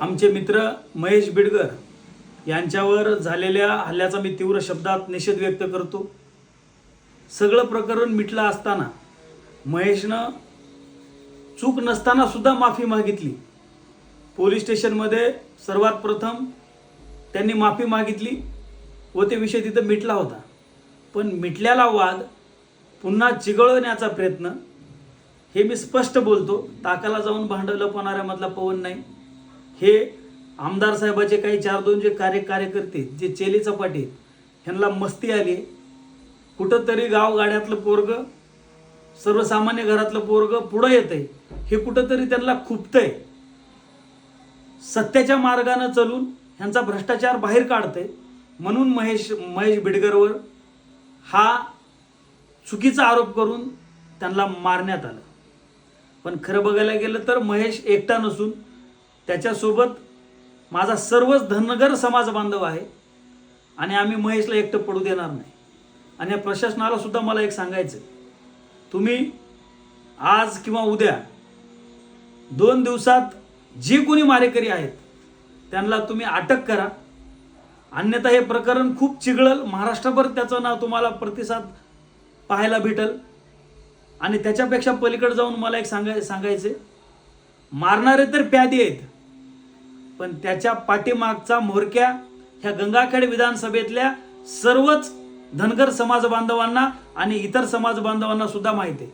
आमचे मित्र महेश बिडकर यांच्यावर झालेल्या हल्ल्याचा मी तीव्र शब्दात निषेध व्यक्त करतो। सगळं प्रकरण मिटलं असताना महेशनं चूक नसताना सुद्धा माफी मागितली। पोलीस स्टेशनमध्ये सर्वात प्रथम त्यांनी माफी मागितली व ते विषय तिथं मिटला होता। पण मिटलेला वाद पुन्हा चिघळवण्याचा प्रयत्न, हे मी स्पष्ट बोलतो, ताकाला जाऊन भांडं लपवणाऱ्यामधला पवन नाही। हे आमदार साहेबाचे काही 4-2 जे कार्यकर्ते जे चेली चपाटे ह्यांना मस्ती आली। कुठंतरी गावगाड्यातलं पोरग, सर्वसामान्य घरातलं पोरग पुढं येतंय, हे कुठंतरी त्यांना खुपतंय। सत्याच्या मार्गाने चालून ह्यांचा भ्रष्टाचार बाहेर काढतंय म्हणून महेश बिडकरवर हा चुकीचा आरोप करून त्यांना मारण्यात आलं। पण खरं बघायला गेलं तर महेश एकटा नसून त्याच्यासोबत माझा सर्वच धनगर समाज बांधव आहे आणि आम्ही महेशला एकटं पडू देणार नाही। आणि या प्रशासनाला सुद्धा मला एक सांगायचं, तुम्ही आज किंवा उद्या 2 दिवसात जे कोणी मारेकरी आहेत त्यांना तुम्ही अटक करा, अन्यथा हे प्रकरण खूप चिघळल। महाराष्ट्रभर त्याचं नाव तुम्हाला प्रतिसाद पाहायला भेटल। आणि त्याच्यापेक्षा पलीकडे जाऊन मला एक सांगायचं, मारणारे तर प्यादी आहेत, पण त्याच्या पाठीमागचा म्होरक्या ह्या गंगाखेड विधानसभेतल्या सर्वच धनगर समाज बांधवांना आणि इतर समाज बांधवांना सुद्धा माहिती आहे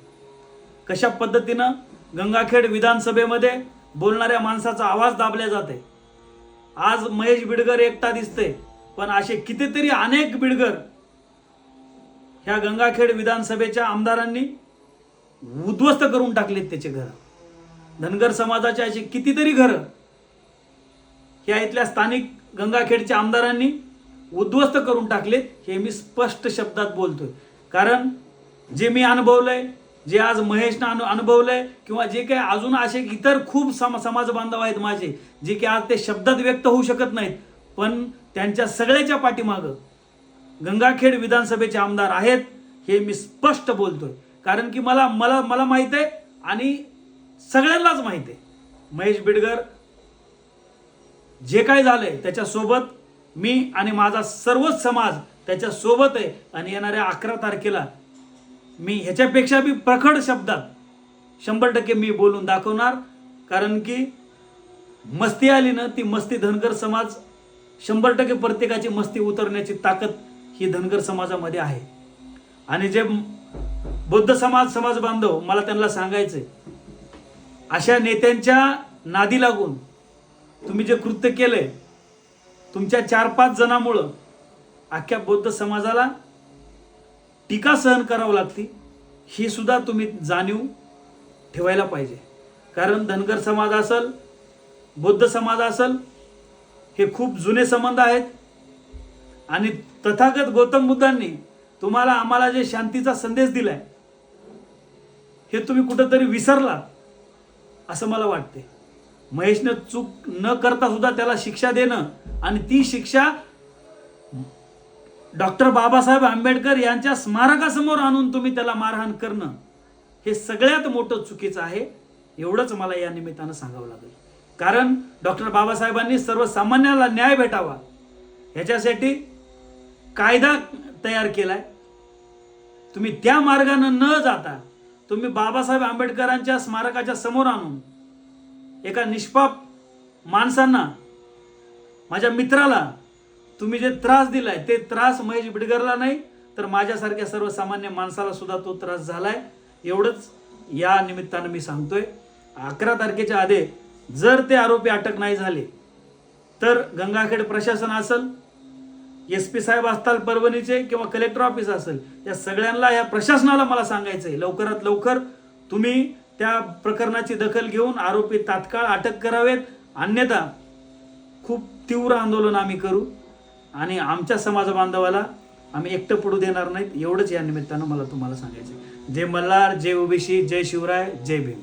कशा पद्धतीनं गंगाखेड विधानसभेमध्ये बोलणाऱ्या माणसाचा आवाज दाबला जाते। आज महेश बिडकर एकटा दिसते, पण असे कितीतरी अनेक बिडकर ह्या गंगाखेड विधानसभेच्या आमदारांनी उद्ध्वस्त करून टाकलेत त्याचे घर। धनगर समाजाचे असे कितीतरी घर ह्या इथल्या स्थानिक गंगाखेडच्या आमदारांनी उद्ध्वस्त करून टाकलेत। हे मी स्पष्ट शब्दात बोलतोय, कारण जे मी अनुभवलंय, जे आज महेशनं अनुभवलंय, किंवा जे काही अजून असे इतर खूप समाज बांधव आहेत माझे, जे की आज ते शब्दात व्यक्त होऊ शकत नाहीत, पण त्यांच्या सगळ्याच्या पाठीमागं गंगाखेड विधानसभेचे आमदार आहेत, हे मी स्पष्ट बोलतोय। कारण की मला मला मला माहित आहे आणि सगळ्यांनाच माहित आहे, महेश बिडकर जे काय झालंय त्याच्यासोबत मी आणि माझा सर्वच समाज त्याच्या सोबत आहे। आणि येणाऱ्या 11 तारखेला मी ह्याच्यापेक्षा बी प्रखड शब्दात 100% मी बोलून दाखवणार। कारण की मस्ती आली ना, ती मस्ती धनगर समाज 100% प्रत्येकाची मस्ती उतरण्याची ताकद ही धनगर समाजामध्ये आहे। आणि जे बौद्ध समाज बांधव, मला त्यांना सांगायचंय, अशा नेत्यांच्या नादी लागून तुम्ही जे कृत्य केलंय, तुमच्या 4-5 जणांमुळं अख्ख्या बौद्ध समाजाला टीका सहन करावं लागते, ही सुद्धा तुम्ही जाणीव ठेवायला पाहिजे। कारण धनगर समाज असेल, बौद्ध समाज असेल, हे खूप जुने संबंध आहेत। आणि तथागत गौतम बुद्धांनी तुम्हाला आम्हाला जे शांतीचा संदेश दिलाय, हे तुम्ही कुठंतरी विसरला असं मला वाटते। महेशने चूक न करता सुद्धा त्याला शिक्षा देणं आणि ती शिक्षा डॉक्टर बाबासाहेब आंबेडकर यांच्या स्मारकासमोर आणून तुम्ही त्याला मारहाण करणं, हे सगळ्यात मोठं चुकीचं आहे। एवढंच मला या निमित्तानं सांगावं लागेल। कारण डॉक्टर बाबासाहेबांनी सर्वसामान्याला न्याय भेटावा ह्याच्यासाठी कायदा तयार केलाय। तुम्ही त्या मार्गाने न जाता तुम्ही बाबासाहेब आंबेडकरांच्या स्मारकाच्या समोर आणून एका निष्पाप माणसांना, माझ्या मित्राला तुम्ही जे त्रास दिलाय, ते त्रास महेश बिडकरला नाही तर माझ्यासारख्या सर्वसामान्य माणसाला सुद्धा तो त्रास झालाय। एवढंच या निमित्तानं मी सांगतोय। 11 तारखेच्या आधी जर ते आरोपी अटक नाही झाले तर गंगाखेड प्रशासन असेल, SP साहेब असतील परभणीचे, किंवा कलेक्टर ऑफिस असेल, या सगळ्यांना, या प्रशासनाला मला सांगायचंय, लवकरात लवकर तुम्ही त्या प्रकरणाची दखल घेऊन आरोपी तात्काळ अटक करावेत। अन्यथा खूप तीव्र आंदोलन आम्ही करू आणि आमच्या समाज बांधवाला आम्ही एकटं पडू देणार नाहीत। एवढंच या निमित्तानं मला तुम्हाला सांगायचं। जय मल्हार, जय ओबीसी, जय शिवराय, जय भीम।